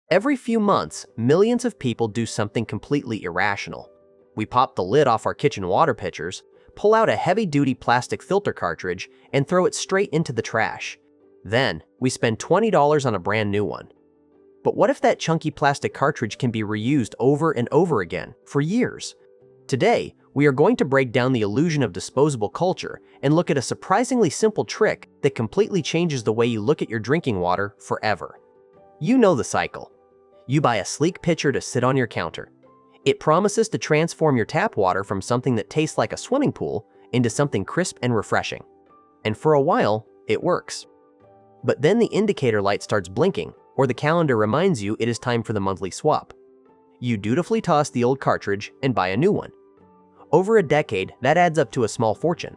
Every few months, millions of people do something completely irrational. We pop the lid off our kitchen water pitchers, pull out a heavy-duty plastic filter cartridge, and throw it straight into the trash. Then, we spend $20 on a brand new one. But what if that chunky plastic cartridge can be reused over and over again, for years? Today, we are going to break down the illusion of disposable culture and look at a surprisingly simple trick that completely changes the way you look at your drinking water forever. You know the cycle. You buy a sleek pitcher to sit on your counter. It promises to transform your tap water from something that tastes like a swimming pool into something crisp and refreshing. And for a while, it works. But then the indicator light starts blinking, or the calendar reminds you it is time for the monthly swap. You dutifully toss the old cartridge and buy a new one. Over a decade, that adds up to a small fortune.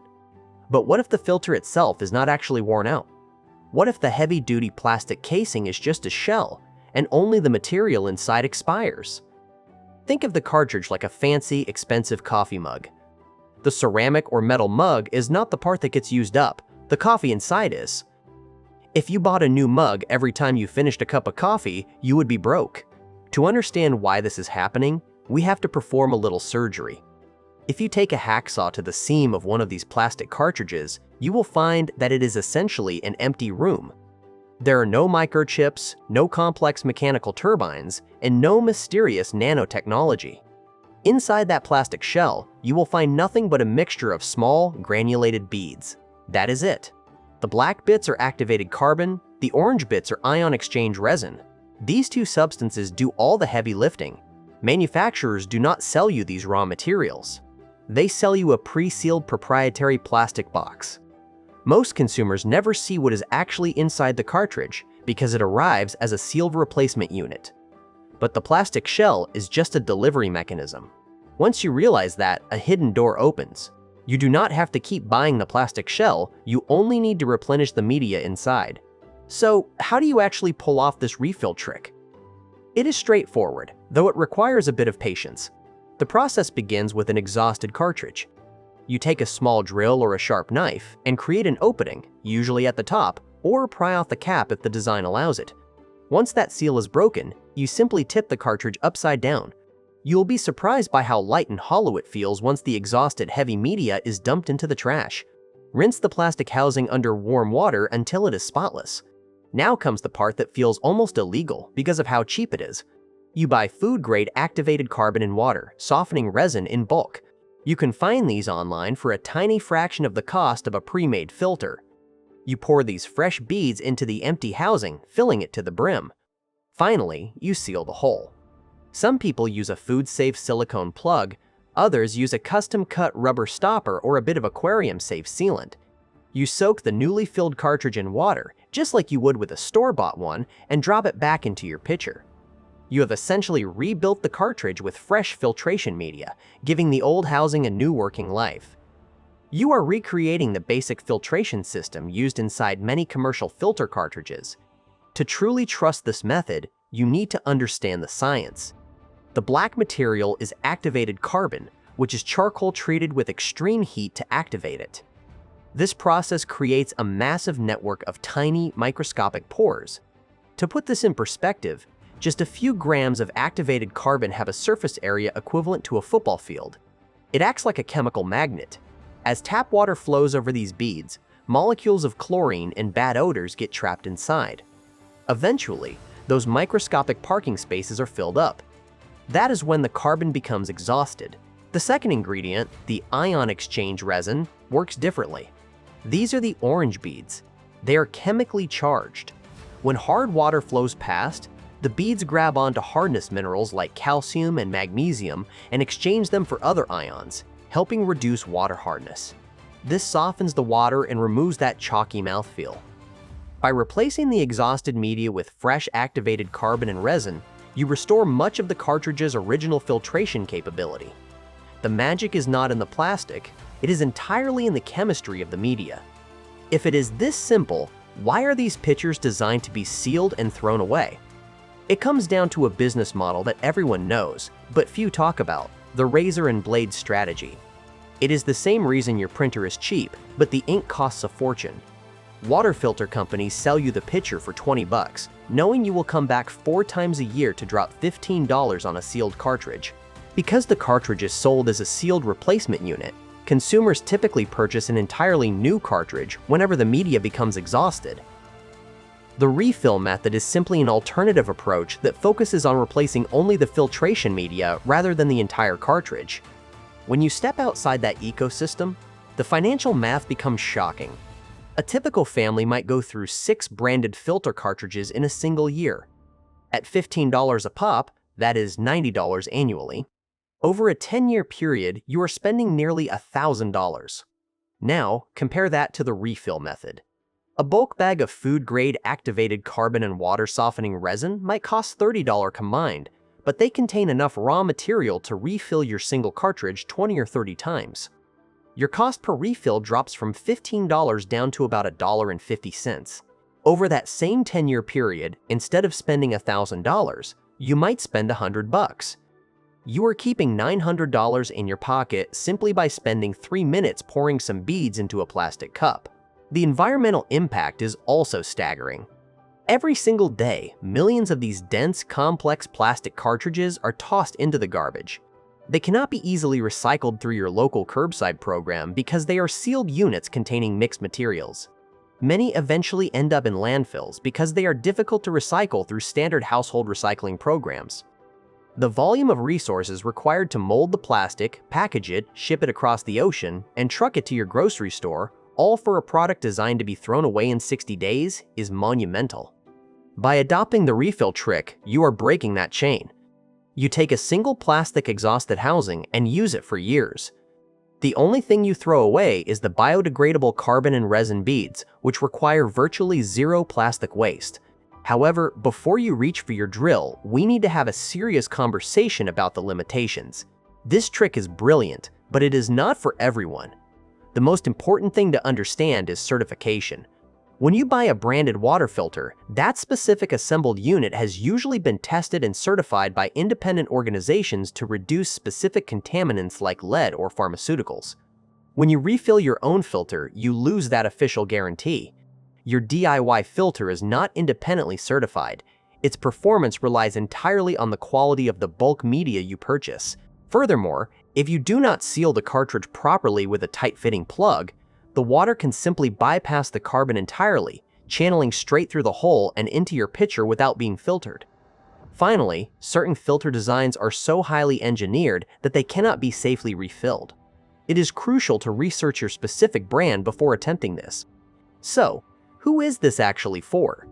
But what if the filter itself is not actually worn out? What if the heavy-duty plastic casing is just a shell, and only the material inside expires? Think of the cartridge like a fancy, expensive coffee mug. The ceramic or metal mug is not the part that gets used up, the coffee inside is. If you bought a new mug every time you finished a cup of coffee, you would be broke. To understand why this is happening, we have to perform a little surgery. If you take a hacksaw to the seam of one of these plastic cartridges, you will find that it is essentially an empty room. There are no microchips, no complex mechanical turbines, and no mysterious nanotechnology. Inside that plastic shell, you will find nothing but a mixture of small, granulated beads. That is it. The black bits are activated carbon, the orange bits are ion exchange resin. These two substances do all the heavy lifting. Manufacturers do not sell you these raw materials. They sell you a pre-sealed proprietary plastic box. Most consumers never see what is actually inside the cartridge because it arrives as a sealed replacement unit. But the plastic shell is just a delivery mechanism. Once you realize that, a hidden door opens. You do not have to keep buying the plastic shell, you only need to replenish the media inside. So, how do you actually pull off this refill trick? It is straightforward, though it requires a bit of patience. The process begins with an exhausted cartridge. You take a small drill or a sharp knife and create an opening, usually at the top, or pry off the cap if the design allows it. Once that seal is broken, you simply tip the cartridge upside down. You will be surprised by how light and hollow it feels once the exhausted heavy media is dumped into the trash. Rinse the plastic housing under warm water until it is spotless. Now comes the part that feels almost illegal because of how cheap it is. You buy food-grade activated carbon and water, softening resin in bulk. You can find these online for a tiny fraction of the cost of a pre-made filter. You pour these fresh beads into the empty housing, filling it to the brim. Finally, you seal the hole. Some people use a food-safe silicone plug, others use a custom-cut rubber stopper or a bit of aquarium-safe sealant. You soak the newly filled cartridge in water, just like you would with a store-bought one, and drop it back into your pitcher. You have essentially rebuilt the cartridge with fresh filtration media, giving the old housing a new working life. You are recreating the basic filtration system used inside many commercial filter cartridges. To truly trust this method, you need to understand the science. The black material is activated carbon, which is charcoal treated with extreme heat to activate it. This process creates a massive network of tiny, microscopic pores. To put this in perspective, just a few grams of activated carbon have a surface area equivalent to a football field. It acts like a chemical magnet. As tap water flows over these beads, molecules of chlorine and bad odors get trapped inside. Eventually, those microscopic parking spaces are filled up. That is when the carbon becomes exhausted. The second ingredient, the ion exchange resin, works differently. These are the orange beads. They are chemically charged. When hard water flows past, the beads grab onto hardness minerals like calcium and magnesium and exchange them for other ions, helping reduce water hardness. This softens the water and removes that chalky mouthfeel. By replacing the exhausted media with fresh activated carbon and resin, you restore much of the cartridge's original filtration capability. The magic is not in the plastic, it is entirely in the chemistry of the media. If it is this simple, why are these pitchers designed to be sealed and thrown away? It comes down to a business model that everyone knows, but few talk about, the razor and blade strategy. It is the same reason your printer is cheap, but the ink costs a fortune. Water filter companies sell you the pitcher for $20, knowing you will come back 4 times a year to drop $15 on a sealed cartridge. Because the cartridge is sold as a sealed replacement unit, consumers typically purchase an entirely new cartridge whenever the media becomes exhausted. The refill method is simply an alternative approach that focuses on replacing only the filtration media rather than the entire cartridge. When you step outside that ecosystem, the financial math becomes shocking. A typical family might go through 6 branded filter cartridges in a single year. At $15 a pop, that is $90 annually. Over a 10-year period, you are spending nearly $1,000. Now, compare that to the refill method. A bulk bag of food-grade activated carbon and water-softening resin might cost $30 combined, but they contain enough raw material to refill your single cartridge 20 or 30 times. Your cost per refill drops from $15 down to about $1.50. Over that same 10-year period, instead of spending $1,000, you might spend $100. You are keeping $900 in your pocket simply by spending 3 minutes pouring some beads into a plastic cup. The environmental impact is also staggering. Every single day, millions of these dense, complex plastic cartridges are tossed into the garbage. They cannot be easily recycled through your local curbside program because they are sealed units containing mixed materials. Many eventually end up in landfills because they are difficult to recycle through standard household recycling programs. The volume of resources required to mold the plastic, package it, ship it across the ocean, and truck it to your grocery store, all for a product designed to be thrown away in 60 days, is monumental. By adopting the refill trick, you are breaking that chain. You take a single plastic exhausted housing and use it for years. The only thing you throw away is the biodegradable carbon and resin beads, which require virtually zero plastic waste. However, before you reach for your drill, we need to have a serious conversation about the limitations. This trick is brilliant, but it is not for everyone. The most important thing to understand is certification. When you buy a branded water filter, that specific assembled unit has usually been tested and certified by independent organizations to reduce specific contaminants like lead or pharmaceuticals. When you refill your own filter, you lose that official guarantee. Your DIY filter is not independently certified. Its performance relies entirely on the quality of the bulk media you purchase. Furthermore, if you do not seal the cartridge properly with a tight-fitting plug, the water can simply bypass the carbon entirely, channeling straight through the hole and into your pitcher without being filtered. Finally, certain filter designs are so highly engineered that they cannot be safely refilled. It is crucial to research your specific brand before attempting this. So, who is this actually for?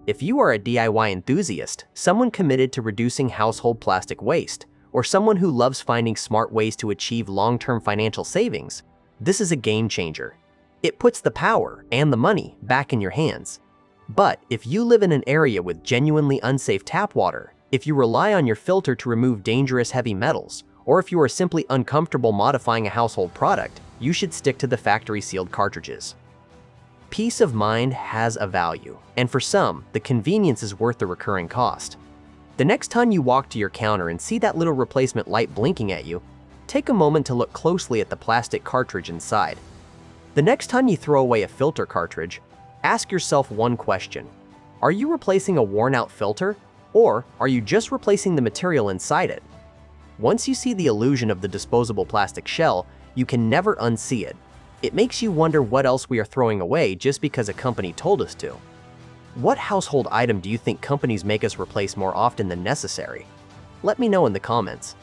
If you are a DIY enthusiast, someone committed to reducing household plastic waste, or someone who loves finding smart ways to achieve long-term financial savings, this is a game changer. It puts the power and the money back in your hands. But if you live in an area with genuinely unsafe tap water, if you rely on your filter to remove dangerous heavy metals, or if you are simply uncomfortable modifying a household product, you should stick to the factory-sealed cartridges. Peace of mind has a value, and for some, the convenience is worth the recurring cost. The next time you walk to your counter and see that little replacement light blinking at you, take a moment to look closely at the plastic cartridge inside. The next time you throw away a filter cartridge, ask yourself one question. Are you replacing a worn-out filter, or are you just replacing the material inside it? Once you see the illusion of the disposable plastic shell, you can never unsee it. It makes you wonder what else we are throwing away just because a company told us to. What household item do you think companies make us replace more often than necessary? Let me know in the comments.